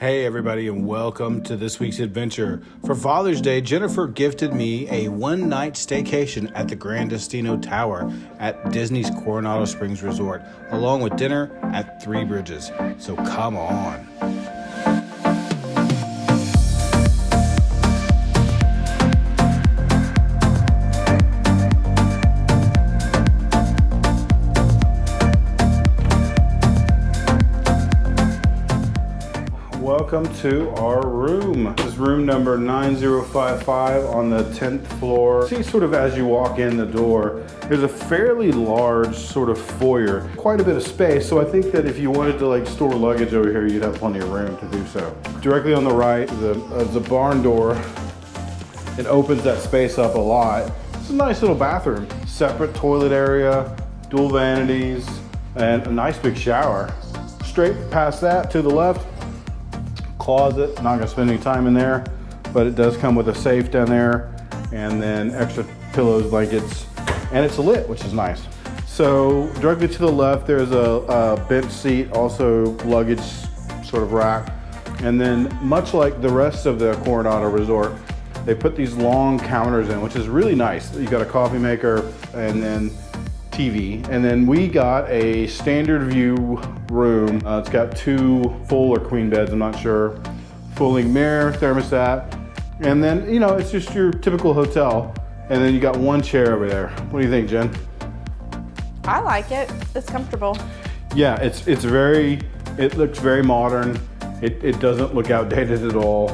Hey everybody, and welcome to this week's adventure. For Father's Day, Jennifer gifted me a one-night staycation at the Gran Destino Tower at Disney's Coronado Springs Resort, along with dinner at Three Bridges. So come on. Welcome to our room. This is room number 9055 on the 10th floor. See, sort of as you walk in the door, there's a fairly large sort of foyer, quite a bit of space. So I think that if you wanted to like store luggage over here, you'd have plenty of room to do so. Directly on the right, the barn door, it opens that space up a lot. It's a nice little bathroom, separate toilet area, dual vanities, and a nice big shower. Straight past that to the left, closet. Not gonna spend any time in there, but it does come with a safe down there and then extra pillows, blankets, and it's lit, which is nice. So directly to the left, there's a bench seat, also luggage sort of rack. And then much like the rest of the Coronado Resort, they put these long counters in, which is really nice. You got a coffee maker and then TV. And then we got a standard view room. It's got two full or queen beds, I'm not sure. Full-length mirror, thermostat. And then, you know, it's just your typical hotel. And then you got one chair over there. What do you think, Jen? I like it. It's comfortable. Yeah, it looks very modern. It doesn't look outdated at all.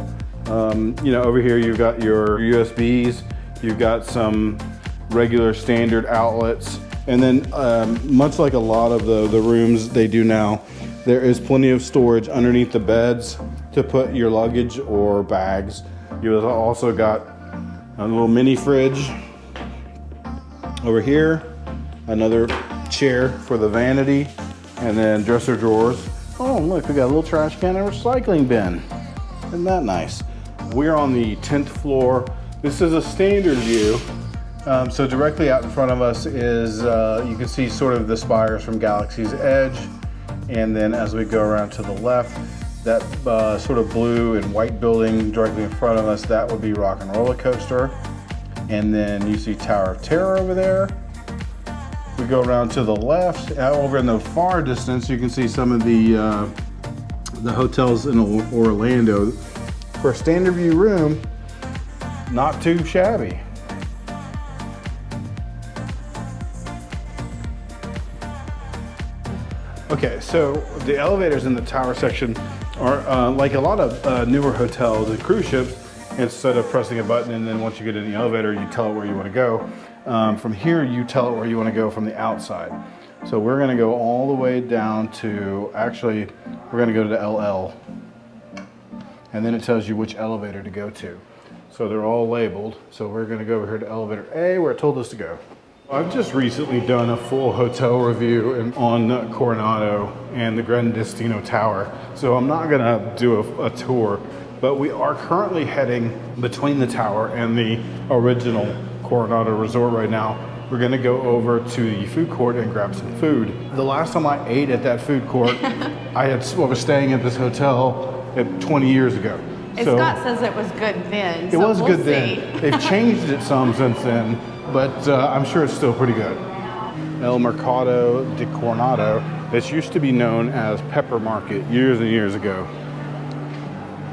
You know, over here you've got your USBs. You've got some regular standard outlets. And then much like a lot of the rooms they do now, there is plenty of storage underneath the beds to put your luggage or bags. You've also got a little mini fridge over here, another chair for the vanity, and then dresser drawers. Oh, look, we got a little trash can and recycling bin. Isn't that nice? We're on the 10th floor. This is a standard view. So directly out in front of us is, you can see sort of the spires from Galaxy's Edge. And then as we go around to the left, that sort of blue and white building directly in front of us, that would be Rock and Roller Coaster. And then you see Tower of Terror over there. We go around to the left, over in the far distance, you can see some of the hotels in Orlando. For a standard view room, not too shabby. Okay, so the elevators in the tower section are like a lot of newer hotels and cruise ships. Instead of pressing a button and then once you get in the elevator, you tell it where you want to go. From here, you tell it where you want to go from the outside. So we're going to go all the way down to, actually, we're going to go to LL. And then it tells you which elevator to go to. So they're all labeled. So we're going to go over here to elevator A, where it told us to go. I've just recently done a full hotel review on Coronado and the Gran Destino Tower, so I'm not gonna do a tour, but we are currently heading between the tower and the original Coronado Resort right now. We're gonna go over to the food court and grab some food. The last time I ate at that food court, I was staying at this hotel 20 years ago. Scott says it was good then. It was good then. They've changed it some since then, but I'm sure it's still pretty good. El Mercado de Coronado. This used to be known as Pepper Market years and years ago.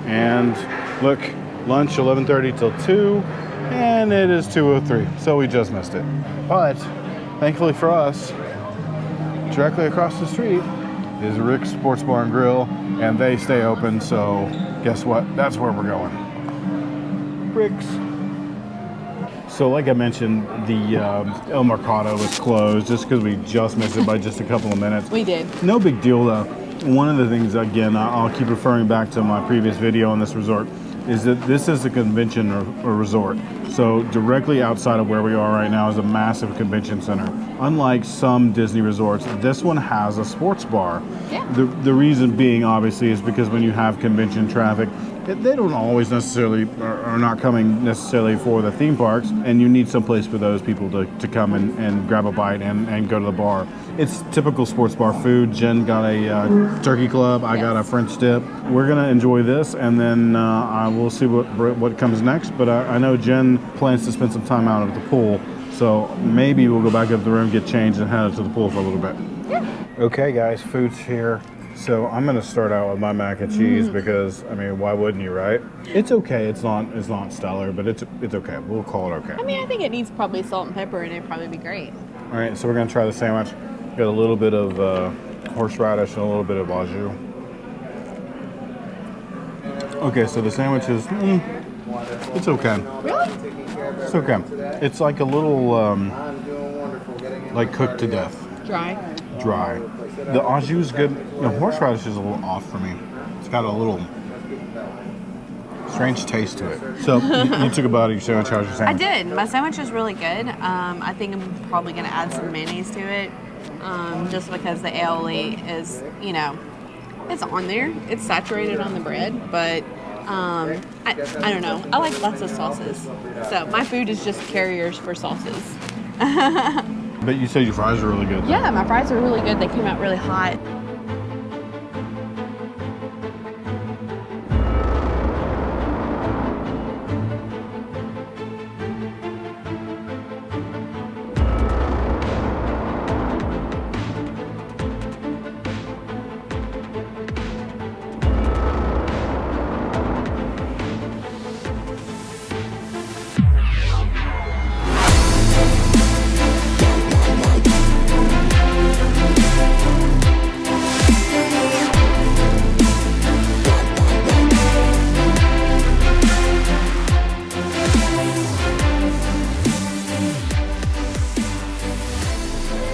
And look, lunch 11:30 till 2, and it is 2:03, so we just missed it. But thankfully for us, directly across the street is Rick's Sports Bar and Grill, and they stay open, so guess what? That's where we're going. Rick's. So like I mentioned, the El Mercado was closed just because we just missed it by just a couple of minutes. We did. No big deal though. One of the things, again, I'll keep referring back to my previous video on this resort, is that this is a convention or resort. So directly outside of where we are right now is a massive convention center. Unlike some Disney resorts, this one has a sports bar. Yeah. The reason being, obviously, is because when you have convention traffic, they don't always necessarily are not coming necessarily for the theme parks, and you need some place for those people to come and grab a bite and go to the bar. It's typical sports bar food. Jen got a turkey club. I got a French dip. We're gonna enjoy this, and then we'll see what comes next. But I know Jen plans to spend some time out at the pool, so maybe we'll go back up to the room, get changed, and head out to the pool for a little bit. Yeah. Okay, guys, food's here. So I'm gonna start out with my mac and cheese because, I mean, why wouldn't you, right? It's okay. It's not stellar, but it's okay. We'll call it okay. I mean, I think it needs probably salt and pepper, and it'd probably be great. All right, so we're gonna try the sandwich. Got a little bit of horseradish and a little bit of au jus. Okay, so the sandwich is, it's okay. Really? It's okay. It's like a little, like cooked to death. Dry. The au jus is good. The horseradish is a little off for me. It's got a little strange taste to it. So you took a bite of your sandwich. How's your sandwich? I did. My sandwich is really good. I think I'm probably going to add some mayonnaise to it, just because the aioli is, you know, it's on there. It's saturated on the bread, but I don't know. I like lots of sauces. So my food is just carriers for sauces. But you said your fries are really good. Yeah, my fries are really good. They came out really hot.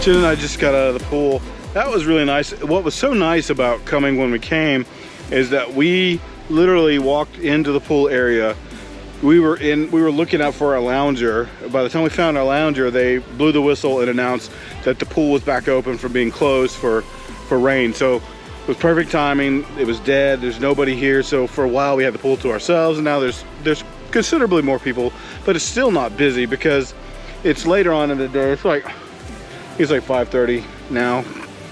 Jen and I just got out of the pool. That was really nice. What was so nice about coming when we came is that we literally walked into the pool area. We were looking out for our lounger. By the time we found our lounger, they blew the whistle and announced that the pool was back open from being closed for rain. So it was perfect timing. It was dead. There's nobody here. So for a while we had the pool to ourselves, and now there's considerably more people, but it's still not busy because it's later on in the day. It's like 5:30 now,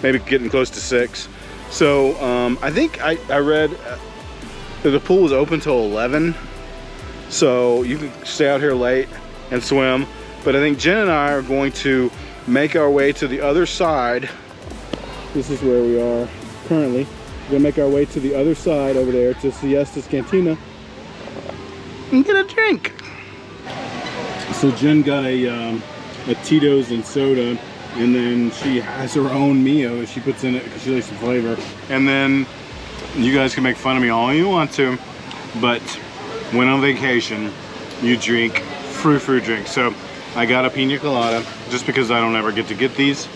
maybe getting close to 6. So I think I read that the pool was open till 11. So you can stay out here late and swim. But I think Jen and I are going to make our way to the other side. This is where we are currently. We're gonna make our way to the other side over there to Siesta's Cantina and get a drink. So Jen got a Tito's and soda, and then she has her own Mio she puts in it because she likes the flavor. And then you guys can make fun of me all you want to, but when on vacation, you drink fruit drinks. So I got a pina colada just because I don't ever get to get these.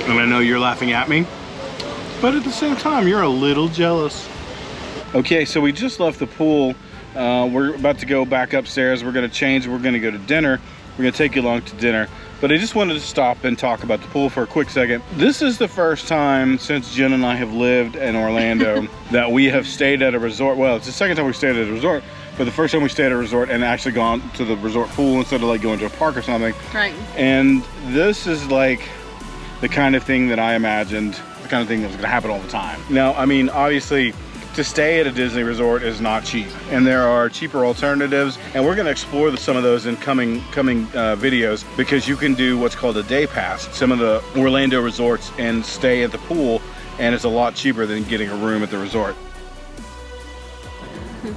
And I know you're laughing at me, but at the same time, you're a little jealous. Okay, so we just left the pool. We're about to go back upstairs. We're gonna change, we're gonna go to dinner. We're gonna take you along to dinner. But I just wanted to stop and talk about the pool for a quick second. This is the first time since Jen and I have lived in Orlando that we have stayed at a resort. Well, it's the second time we stayed at a resort, but the first time we stayed at a resort and actually gone to the resort pool instead of like going to a park or something. Right. And this is like the kind of thing that I imagined, the kind of thing that was gonna happen all the time. Now, I mean, obviously, to stay at a Disney resort is not cheap, and there are cheaper alternatives, and we're going to explore some of those in coming videos, because you can do what's called a day pass, some of the Orlando resorts, and stay at the pool, and it's a lot cheaper than getting a room at the resort.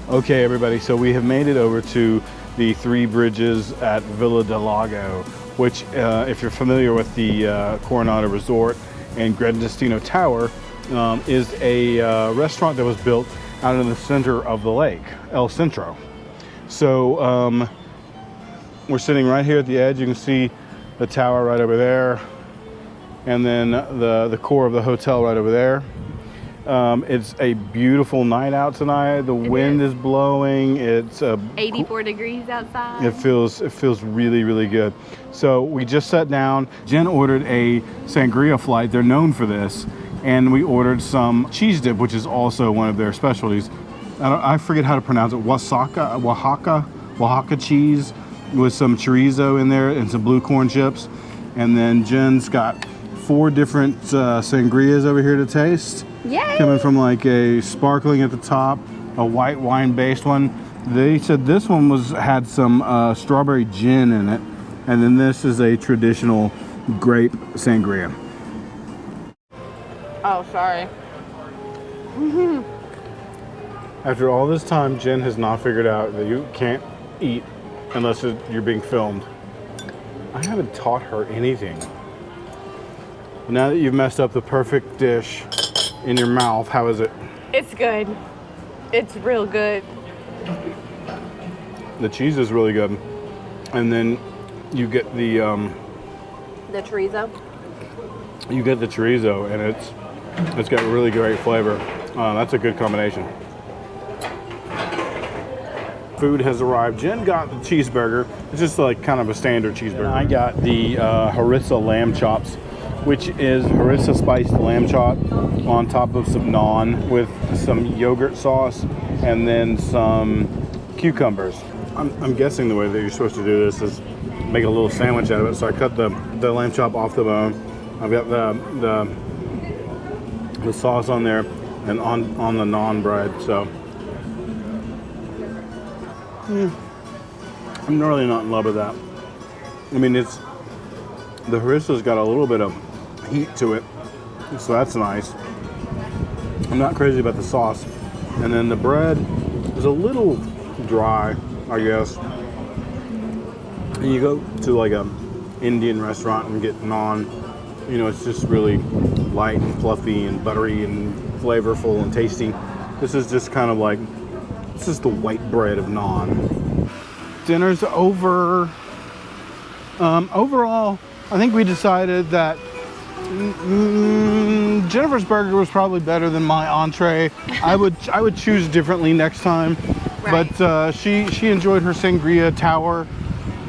Okay, everybody, so we have made it over to the Three Bridges at Villa del Lago, which if you're familiar with the Coronado Resort and Gran Destino Tower, is a restaurant that was built out in the center of the lake, El Centro. So we're sitting right here at the edge. You can see the tower right over there, and then the core of the hotel right over there. It's a beautiful night out tonight. The wind is blowing. It's 84 degrees outside. It feels really, really good. So we just sat down. Jen ordered a sangria flight. They're known for this. And we ordered some cheese dip, which is also one of their specialties. I forget how to pronounce it. Oaxaca cheese with some chorizo in there and some blue corn chips. And then Jen's got 4 different sangrias over here to taste. Yay! Coming from like a sparkling at the top, a white wine based one. They said this one had some strawberry gin in it. And then this is a traditional grape sangria. Oh, sorry. After all this time, Jen has not figured out that you can't eat unless you're being filmed. I haven't taught her anything. Now that you've messed up the perfect dish in your mouth, how is it? It's good. It's real good. The cheese is really good. And then you get the chorizo. You get the chorizo, and it's got really great flavor. That's a good combination. Food has arrived. Jen got the cheeseburger. It's just like kind of a standard cheeseburger. And I got the harissa lamb chops, which is harissa spiced lamb chop on top of some naan with some yogurt sauce and then some cucumbers. I'm guessing the way that you're supposed to do this is make a little sandwich out of it. So I cut the lamb chop off the bone. I've got the sauce on there and on the naan bread. So I'm really not in love with that. I mean, the harissa's got a little bit of heat to it, so that's nice. I'm not crazy about the sauce. And then the bread is a little dry, I guess. And you go to like a Indian restaurant and get naan, you know, it's just really light and fluffy and buttery and flavorful and tasty. This is just kind of like, this is the white bread of naan. Dinner's over. Overall, I think we decided that Jennifer's burger was probably better than my entree. I would choose differently next time. Right. But she enjoyed her sangria tower,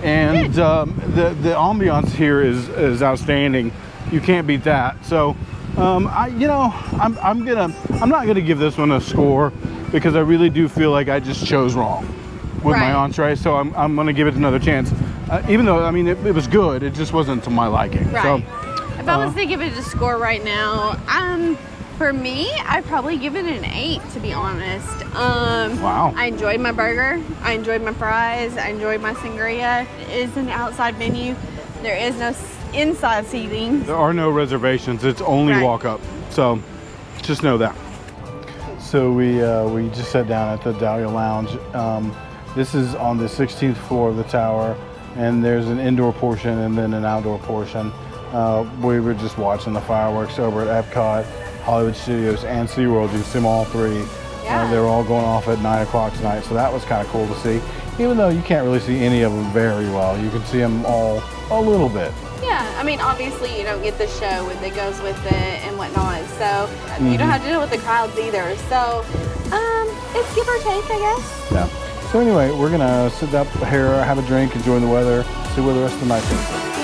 and the ambiance here is outstanding. You can't beat that. So I'm not gonna give this one a score because I really do feel like I just chose wrong with my entree. So I'm gonna give it another chance. Even though, I mean, it was good, it just wasn't to my liking. Right. So, if I was to give it a score right now, for me, I'd probably give it an 8, to be honest. Wow. I enjoyed my burger. I enjoyed my fries. I enjoyed my sangria. It is an outside menu. There is no inside seating. There are no reservations. It's only walk up. So just know that. So we just sat down at the Dahlia Lounge. This is on the 16th floor of the tower. And there's an indoor portion and then an outdoor portion. We were just watching the fireworks over at Epcot, Hollywood Studios, and SeaWorld. You can see them all 3. Yeah. They were all going off at 9 o'clock tonight, so that was kind of cool to see. Even though you can't really see any of them very well, you can see them all a little bit. Yeah, I mean, obviously you don't get the show that goes with it and whatnot, so you don't have to deal with the crowds either. So it's give or take, I guess. Yeah. So anyway, we're gonna sit up here, have a drink, enjoy the weather, see where the rest of the night is.